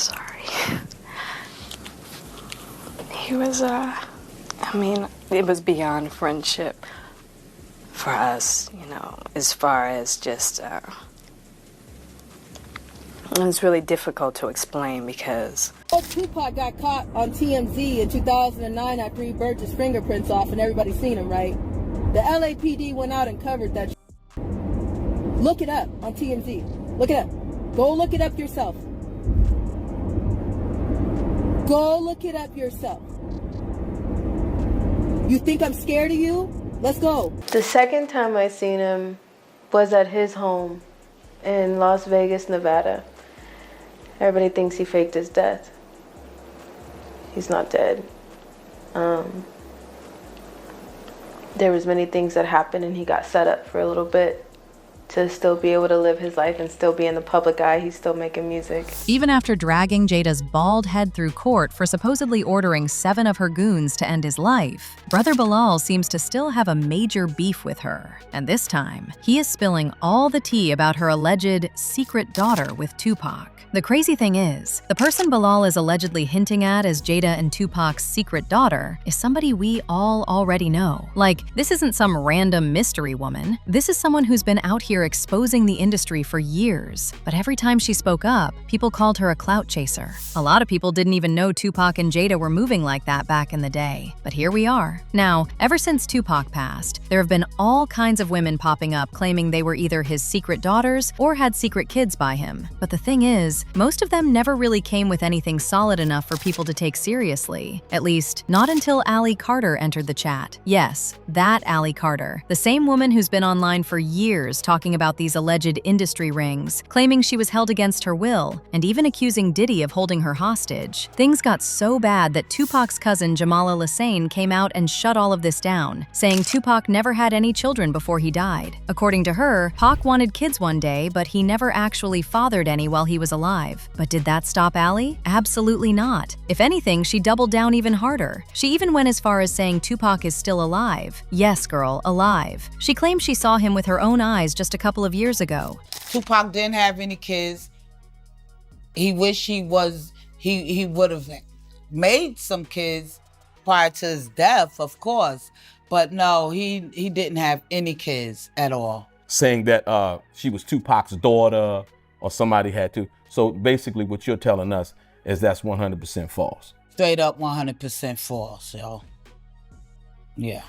sorry. He was, it was beyond friendship for us, as far as just, it was really difficult to explain because... Tupac got caught on TMZ in 2009 after he burnt his fingerprints off and everybody seen him, right? The LAPD went out and covered that. Look it up on TMZ. Look it up. Go look it up yourself. Go look it up yourself. You think I'm scared of you? Let's go. The second time I seen him was at his home in Las Vegas, Nevada. Everybody thinks he faked his death. He's not dead. There was many things that happened and he got set up for a little bit to still be able to live his life and still be in the public eye. He's still making music. Even after dragging Jada's bald head through court for supposedly ordering 7 of her goons to end his life, brother Bilaal seems to still have a major beef with her. And this time, he is spilling all the tea about her alleged secret daughter with Tupac. The crazy thing is, the person Bilaal is allegedly hinting at as Jada and Tupac's secret daughter is somebody we all already know. Like, this isn't some random mystery woman. This is someone who's been out here exposing the industry for years. But every time she spoke up, people called her a clout chaser. A lot of people didn't even know Tupac and Jada were moving like that back in the day. But here we are. Now, ever since Tupac passed, there have been all kinds of women popping up claiming they were either his secret daughters or had secret kids by him. But the thing is, most of them never really came with anything solid enough for people to take seriously. At least, not until Allie Carter entered the chat. Yes, that Allie Carter, the same woman who's been online for years talking about these alleged industry rings, claiming she was held against her will, and even accusing Diddy of holding her hostage. Things got so bad that Tupac's cousin Jamala Lassane came out and shut all of this down, saying Tupac never had any children before he died. According to her, Pac wanted kids one day, but he never actually fathered any while he was alive. But did that stop Allie? Absolutely not. If anything, she doubled down even harder. She even went as far as saying Tupac is still alive. Yes, girl, alive. She claimed she saw him with her own eyes just a couple of years ago. Tupac didn't have any kids. He wished he would have made some kids prior to his death, of course. But no, he didn't have any kids at all. Saying that she was Tupac's daughter or somebody had to. So basically what you're telling us is that's 100% false. Straight up 100% false, yo. Yeah,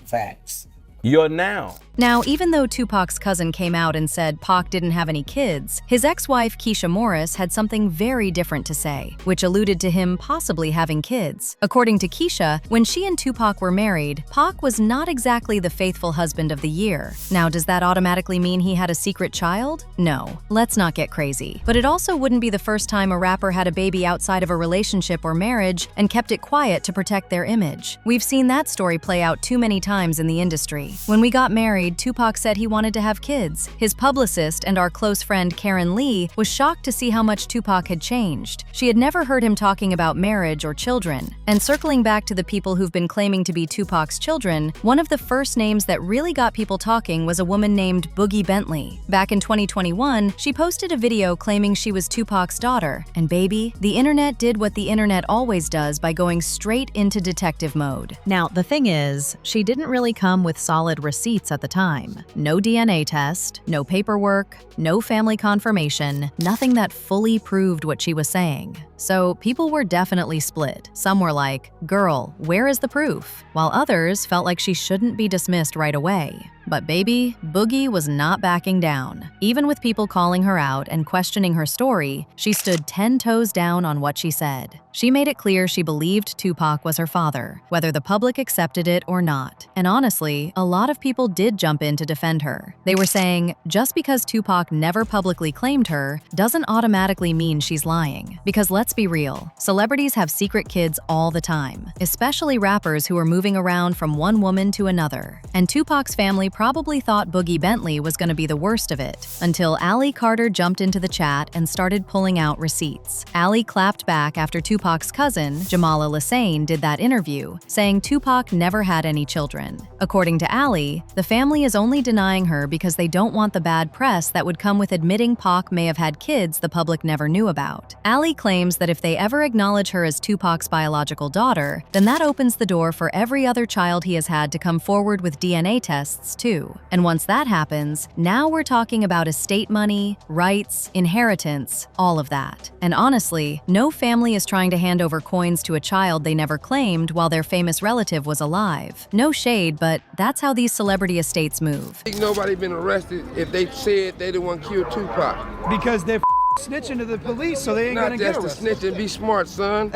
facts. You're now. Now, even though Tupac's cousin came out and said Pac didn't have any kids, his ex-wife Keisha Morris had something very different to say, which alluded to him possibly having kids. According to Keisha, when she and Tupac were married, Pac was not exactly the faithful husband of the year. Now, does that automatically mean he had a secret child? No, let's not get crazy. But it also wouldn't be the first time a rapper had a baby outside of a relationship or marriage and kept it quiet to protect their image. We've seen that story play out too many times in the industry. When we got married, Tupac said he wanted to have kids. His publicist and our close friend Karen Lee was shocked to see how much Tupac had changed. She had never heard him talking about marriage or children. And circling back to the people who've been claiming to be Tupac's children, one of the first names that really got people talking was a woman named Boogie Bentley. Back in 2021, she posted a video claiming she was Tupac's daughter. And baby, the internet did what the internet always does by going straight into detective mode. Now, the thing is, she didn't really come with solid receipts at the time. No DNA test, no paperwork, no family confirmation, nothing that fully proved what she was saying. So people were definitely split. Some were like, girl, where is the proof? While others felt like she shouldn't be dismissed right away. But baby, Boogie was not backing down. Even with people calling her out and questioning her story, she stood 10 toes down on what she said. She made it clear she believed Tupac was her father, whether the public accepted it or not. And honestly, a lot of people did jump in to defend her. They were saying, just because Tupac never publicly claimed her doesn't automatically mean she's lying. Because let's be real, celebrities have secret kids all the time, especially rappers who are moving around from one woman to another. And Tupac's family probably thought Boogie Bentley was going to be the worst of it, until Allie Carter jumped into the chat and started pulling out receipts. Allie clapped back after Tupac's cousin, Jamala Lassane, did that interview, saying Tupac never had any children. According to Allie, the family is only denying her because they don't want the bad press that would come with admitting Pac may have had kids the public never knew about. Allie claims that if they ever acknowledge her as Tupac's biological daughter, then that opens the door for every other child he has had to come forward with DNA tests too. And once that happens, now we're talking about estate money, rights, inheritance, all of that. And honestly, no family is trying to hand over coins to a child they never claimed while their famous relative was alive. No shade, but that's how these celebrity estates move. Nobody been arrested if they said they didn't want to kill Tupac. Because they're snitching to the police, so they ain't gonna get arrested. Not just to snitch and be smart, son.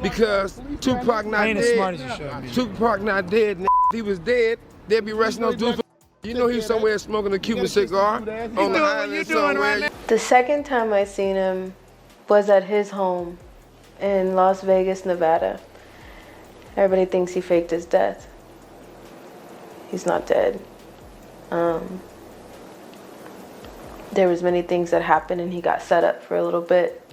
Because Tupac not ain't dead. as smart as you should be. Tupac not dead. If he was dead, they'd be arresting those dudes. You know he's somewhere smoking a Cuban cigar on the island somewhere. The second time I seen him was at his home in Las Vegas, Nevada. Everybody thinks he faked his death. He's not dead. There was many things that happened and he got set up for a little bit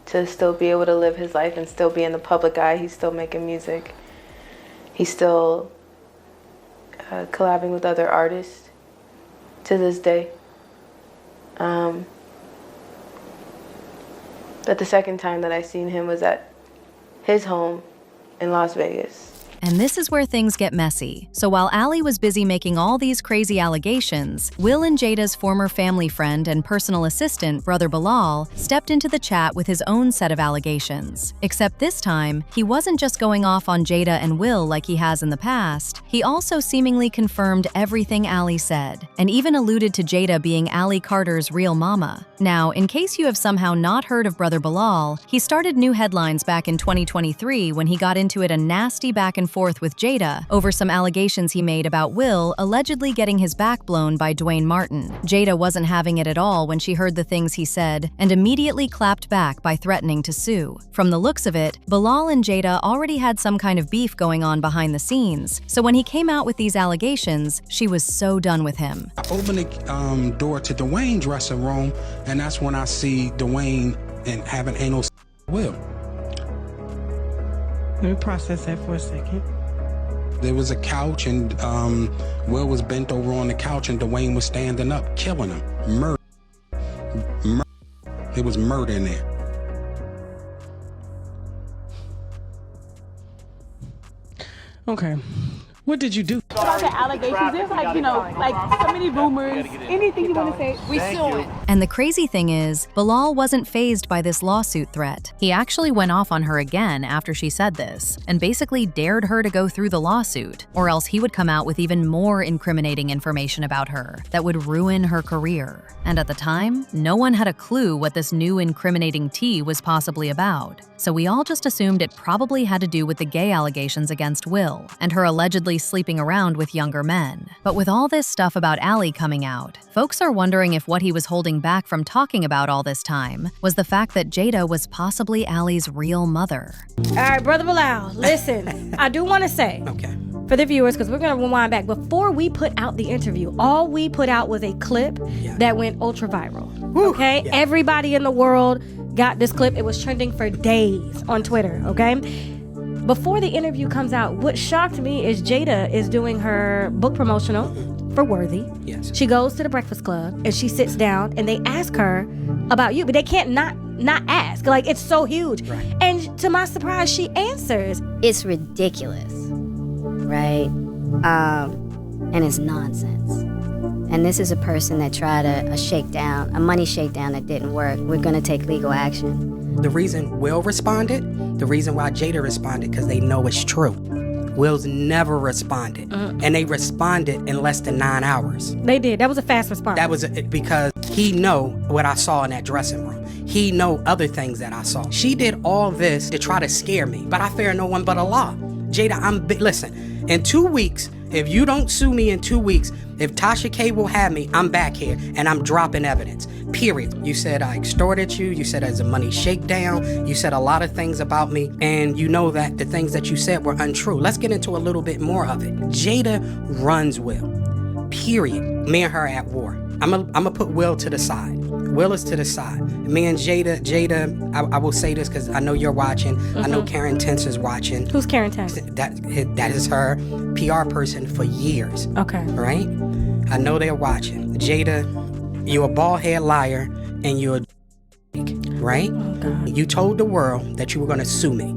to still be able to live his life and still be in the public eye. He's still making music. He's still collabing with other artists to this day. But the second time that I seen him was at his home in Las Vegas. And this is where things get messy. So while Allie was busy making all these crazy allegations, Will and Jada's former family friend and personal assistant, brother Bilaal, stepped into the chat with his own set of allegations. Except this time, he wasn't just going off on Jada and Will like he has in the past, he also seemingly confirmed everything Allie said, and even alluded to Jada being Allie Carter's real mama. Now, in case you have somehow not heard of brother Bilaal, he started new headlines back in 2023 when he got into it a nasty back and forth with Jada over some allegations he made about Will allegedly getting his back blown by Dwayne Martin. Jada wasn't having it at all when she heard the things he said and immediately clapped back by threatening to sue. From the looks of it, Bilaal and Jada already had some kind of beef going on behind the scenes, so when he came out with these allegations, she was so done with him. I opened the door to Dwayne's dressing room, and that's when I see Dwayne and having anal Will. Let me process that for a second. There was a couch, and Will was bent over on the couch, and Dwayne was standing up, killing him. Murder. It was murder in there. Okay. What did you do? About the allegations, there's like, so many rumors. Anything you want to say, we suing. And the crazy thing is, Bilaal wasn't fazed by this lawsuit threat. He actually went off on her again after she said this, and basically dared her to go through the lawsuit, or else he would come out with even more incriminating information about her that would ruin her career. And at the time, no one had a clue what this new incriminating tea was possibly about. So we all just assumed it probably had to do with the gay allegations against Will, and her allegedly sleeping around with younger men. But with all this stuff about Allie coming out, folks are wondering if what he was holding back from talking about all this time was the fact that Jada was possibly Allie's real mother. All right, Brother Bilal, listen, I do want to say, for the viewers, because we're going to rewind back, before we put out the interview, all we put out was a clip that went ultra viral. Okay? Yeah. Everybody in the world got this clip. It was trending for days on Twitter, okay? Before the interview comes out, what shocked me is Jada is doing her book promotional for Worthy. Yes. She goes to the Breakfast Club and she sits down and they ask her about you, but they can't not ask. Like, it's so huge. Right. And to my surprise, she answers. It's ridiculous, right? And it's nonsense. And this is a person that tried a money shakedown that didn't work. We're gonna take legal action. The reason Will responded, the reason why Jada responded, because they know it's true. Will's never responded. And they responded in less than 9 hours. They did. That was a fast response. That was because he know what I saw in that dressing room. He know other things that I saw. She did all this to try to scare me, but I fear no one but Allah. Jada, listen, in 2 weeks, if you don't sue me in 2 weeks, if Tasha K will have me, I'm back here and I'm dropping evidence, period. You said I extorted you. You said there's a money shakedown. You said a lot of things about me, and you know that the things that you said were untrue. Let's get into a little bit more of it. Jada runs Will. period. Me and her at war. I'm gonna put Will to the side. Will is to the side. Me and Jada, I will say this because I know you're watching. I know Karen Tense is watching. Who's Karen Tense? That is her PR person for years. Okay. Right? I know they're watching. Jada, you're a bald head liar and you're a right? Oh, God. You told the world that you were going to sue me.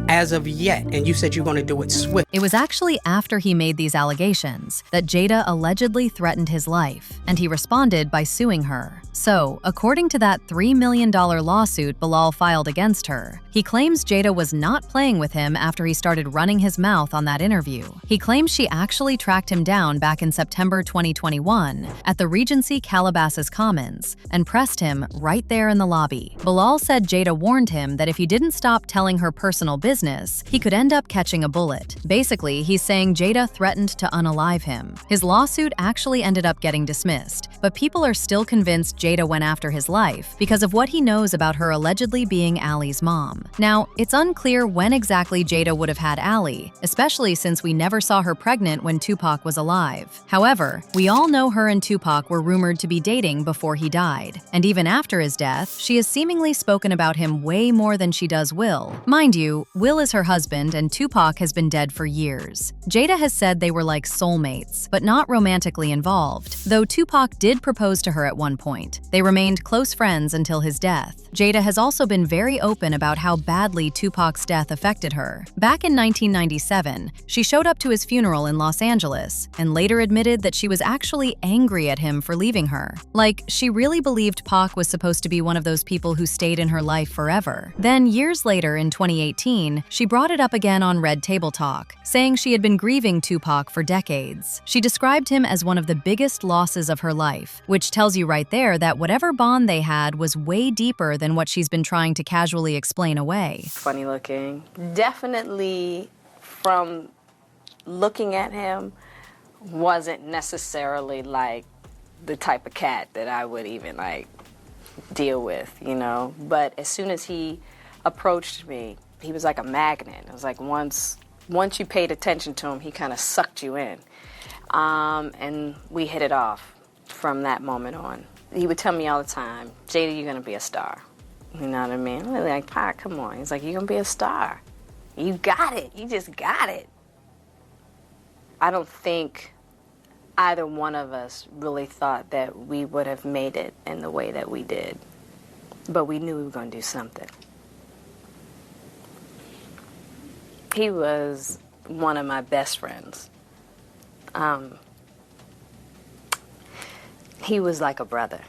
As of yet, and you said you're going to do it swift. It was actually after he made these allegations that Jada allegedly threatened his life, and he responded by suing her. So, according to that $3 million lawsuit Bilaal filed against her, he claims Jada was not playing with him after he started running his mouth on that interview. He claims she actually tracked him down back in September 2021 at the Regency Calabasas Commons and pressed him right there in the lobby. Bilaal said Jada warned him that if he didn't stop telling her personal business, he could end up catching a bullet. Basically, he's saying Jada threatened to unalive him. His lawsuit actually ended up getting dismissed, but people are still convinced Jada went after his life because of what he knows about her allegedly being Ali's mom. Now, it's unclear when exactly Jada would have had Ali, especially since we never saw her pregnant when Tupac was alive. However, we all know her and Tupac were rumored to be dating before he died, and even after his death, she has seemingly spoken about him way more than she does Will. Mind you, Will is her husband and Tupac has been dead for years. Jada has said they were like soulmates, but not romantically involved, though Tupac did propose to her at one point. They remained close friends until his death. Jada has also been very open about how badly Tupac's death affected her. Back in 1997, she showed up to his funeral in Los Angeles and later admitted that she was actually angry at him for leaving her. Like, she really believed Pac was supposed to be one of those people who stayed in her life forever. Then, years later in 2018, she brought it up again on Red Table Talk, saying she had been grieving Tupac for decades. She described him as one of the biggest losses of her life, which tells you right there that whatever bond they had was way deeper than what she's been trying to casually explain away. Funny looking. Definitely from looking at him, wasn't necessarily like the type of cat that I would even like deal with, you know. But as soon as he approached me, he was like a magnet. It was like once you paid attention to him, he kind of sucked you in. And we hit it off from that moment on. He would tell me all the time, Jada, you're gonna be a star. You know what I mean? I'm like, Pac, come on. He's like, you're gonna be a star. You got it. You just got it. I don't think either one of us really thought that we would have made it in the way that we did. But we knew we were gonna do something. He was one of my best friends. He was like a brother.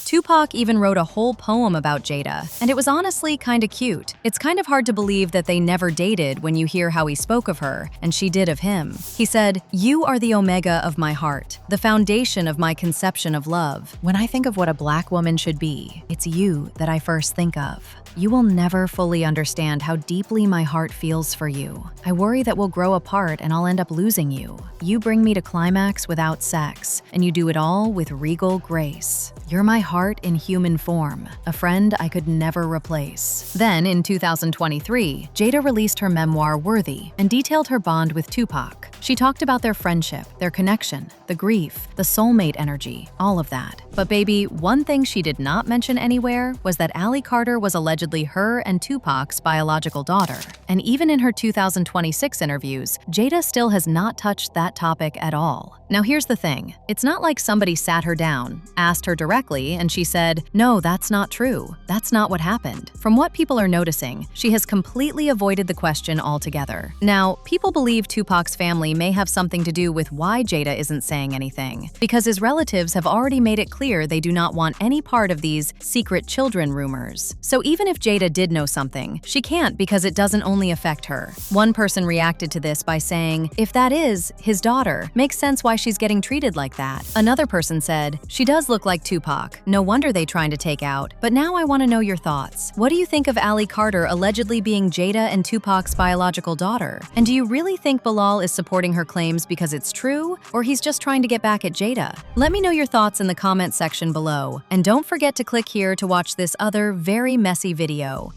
Tupac even wrote a whole poem about Jada, and it was honestly kinda cute. It's kind of hard to believe that they never dated when you hear how he spoke of her, and she did of him. He said, "You are the omega of my heart, the foundation of my conception of love. When I think of what a black woman should be, it's you that I first think of. You will never fully understand how deeply my heart feels for you. I worry that we'll grow apart and I'll end up losing you. You bring me to climax without sex, and you do it all with regal grace. You're my heart in human form, a friend I could never replace." Then, in 2023, Jada released her memoir, Worthy, and detailed her bond with Tupac. She talked about their friendship, their connection, the grief, the soulmate energy, all of that. But baby, one thing she did not mention anywhere was that Ali Carter was allegedly her and Tupac's biological daughter. And even in her 2026 interviews, Jada still has not touched that topic at all. Now here's the thing, it's not like somebody sat her down, asked her directly, and she said, "No, that's not true. That's not what happened." From what people are noticing, she has completely avoided the question altogether. Now, people believe Tupac's family may have something to do with why Jada isn't saying anything, because his relatives have already made it clear they do not want any part of these secret children rumors. So even if Jada did know something, she can't because it doesn't only affect her. One person reacted to this by saying, "If that is his daughter, makes sense why she's getting treated like that." Another person said, "She does look like Tupac. No wonder they trying to take out. But now I want to know your thoughts. What do you think of Ali Carter allegedly being Jada and Tupac's biological daughter? And do you really think Bilaal is supporting her claims because it's true, or he's just trying to get back at Jada?" Let me know your thoughts in the comment section below, and don't forget to click here to watch this other very messy video.